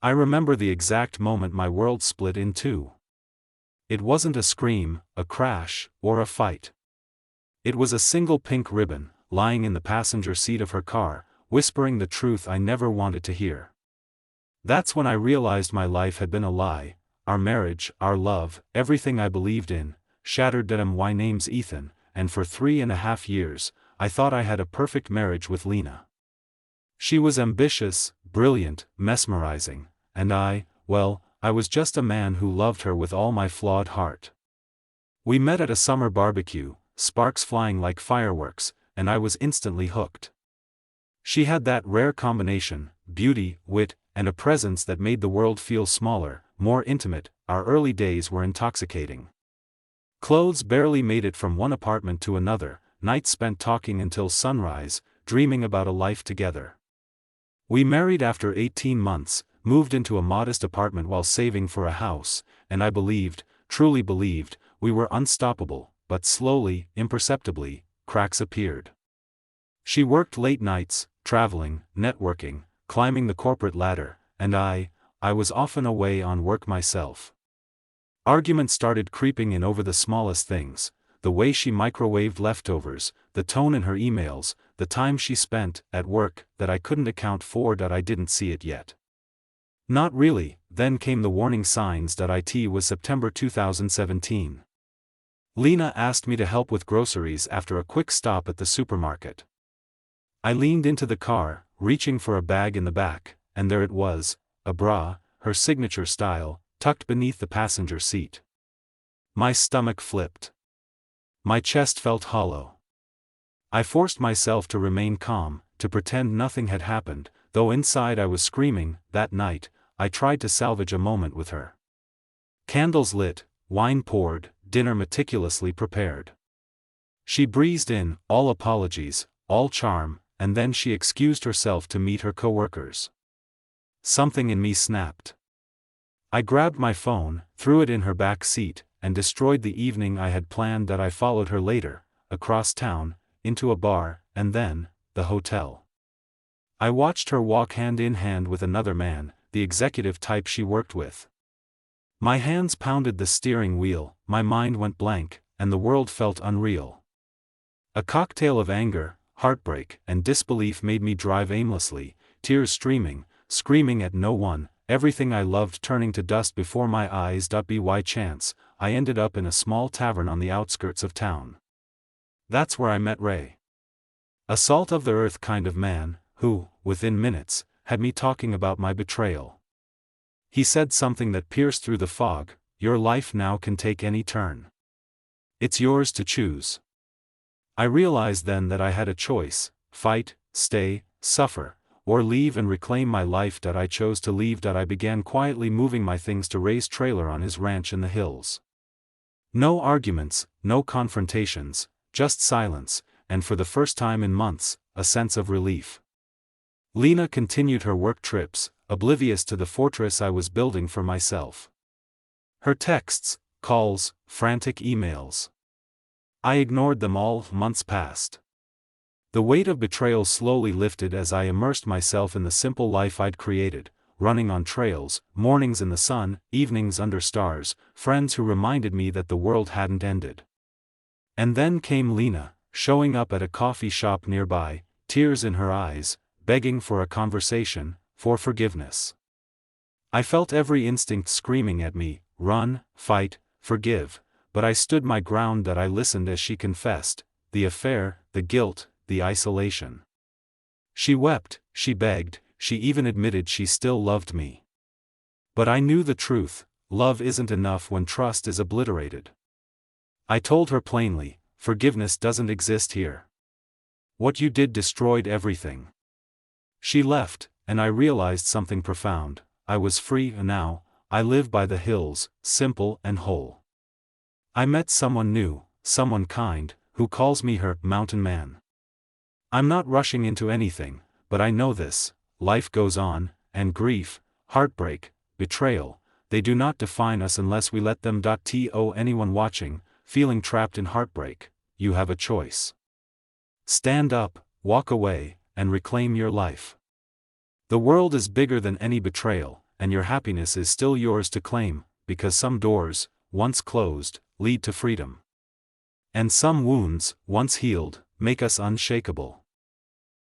I remember the exact moment my world split in two. It wasn't a scream, a crash, or a fight. It was a single pink ribbon, lying in the passenger seat of her car, whispering the truth I never wanted to hear. That's when I realized my life had been a lie, our marriage, our love, everything I believed in, shattered. My name's Ethan, and for 3.5 years, I thought I had a perfect marriage with Lena. She was ambitious, brilliant, mesmerizing, and I was just a man who loved her with all my flawed heart. We met at a summer barbecue, sparks flying like fireworks, and I was instantly hooked. She had that rare combination, beauty, wit, and a presence that made the world feel smaller, more intimate. Our early days were intoxicating. Clothes barely made it from one apartment to another, nights spent talking until sunrise, dreaming about a life together. We married after 18 months, moved into a modest apartment while saving for a house, and I believed, truly believed, we were unstoppable, but slowly, imperceptibly, cracks appeared. She worked late nights, traveling, networking, climbing the corporate ladder, and I was often away on work myself. Arguments started creeping in over the smallest things, the way she microwaved leftovers, the tone in her emails, the time she spent at work that I couldn't account for. I didn't see it yet. Not really. Then came the warning signs. It was September 2017. Lena asked me to help with groceries after a quick stop at the supermarket. I leaned into the car, reaching for a bag in the back, and there it was, a bra, her signature style, tucked beneath the passenger seat. My stomach flipped. My chest felt hollow. I forced myself to remain calm, to pretend nothing had happened, though inside I was screaming. That night, I tried to salvage a moment with her. Candles lit, wine poured, dinner meticulously prepared. She breezed in, all apologies, all charm, and then she excused herself to meet her coworkers. Something in me snapped. I grabbed my phone, threw it in her back seat, and destroyed the evening I had planned. I followed her later, across town, into a bar, and then, the hotel. I watched her walk hand in hand with another man, the executive type she worked with. My hands pounded the steering wheel, my mind went blank, and the world felt unreal. A cocktail of anger, heartbreak, and disbelief made me drive aimlessly, tears streaming, screaming at no one, everything I loved turning to dust before my eyes. By chance, I ended up in a small tavern on the outskirts of town. That's where I met Ray. A salt-of-the-earth kind of man, who, within minutes, had me talking about my betrayal. He said something that pierced through the fog: your life now can take any turn. It's yours to choose. I realized then that I had a choice: fight, stay, suffer, or leave and reclaim my life. I chose to leave. I began quietly moving my things to Ray's trailer on his ranch in the hills. No arguments, no confrontations, just silence, and for the first time in months, a sense of relief. Lena continued her work trips, oblivious to the fortress I was building for myself. Her texts, calls, frantic emails. I ignored them all. Months passed. The weight of betrayal slowly lifted as I immersed myself in the simple life I'd created, running on trails, mornings in the sun, evenings under stars, friends who reminded me that the world hadn't ended. And then came Lena, showing up at a coffee shop nearby, tears in her eyes, begging for a conversation, for forgiveness. I felt every instinct screaming at me, run, fight, forgive, but I stood my ground. I listened as she confessed, the affair, the guilt, the isolation. She wept, she begged, she even admitted she still loved me. But I knew the truth: love isn't enough when trust is obliterated. I told her plainly, forgiveness doesn't exist here. What you did destroyed everything. She left, and I realized something profound: I was free, and now, I live by the hills, simple and whole. I met someone new, someone kind, who calls me her mountain man. I'm not rushing into anything, but I know this: life goes on, and grief, heartbreak, betrayal, they do not define us unless we let them. To anyone watching, feeling trapped in heartbreak, you have a choice. Stand up, walk away, and reclaim your life. The world is bigger than any betrayal, and your happiness is still yours to claim, because some doors, once closed, lead to freedom. And some wounds, once healed, make us unshakable.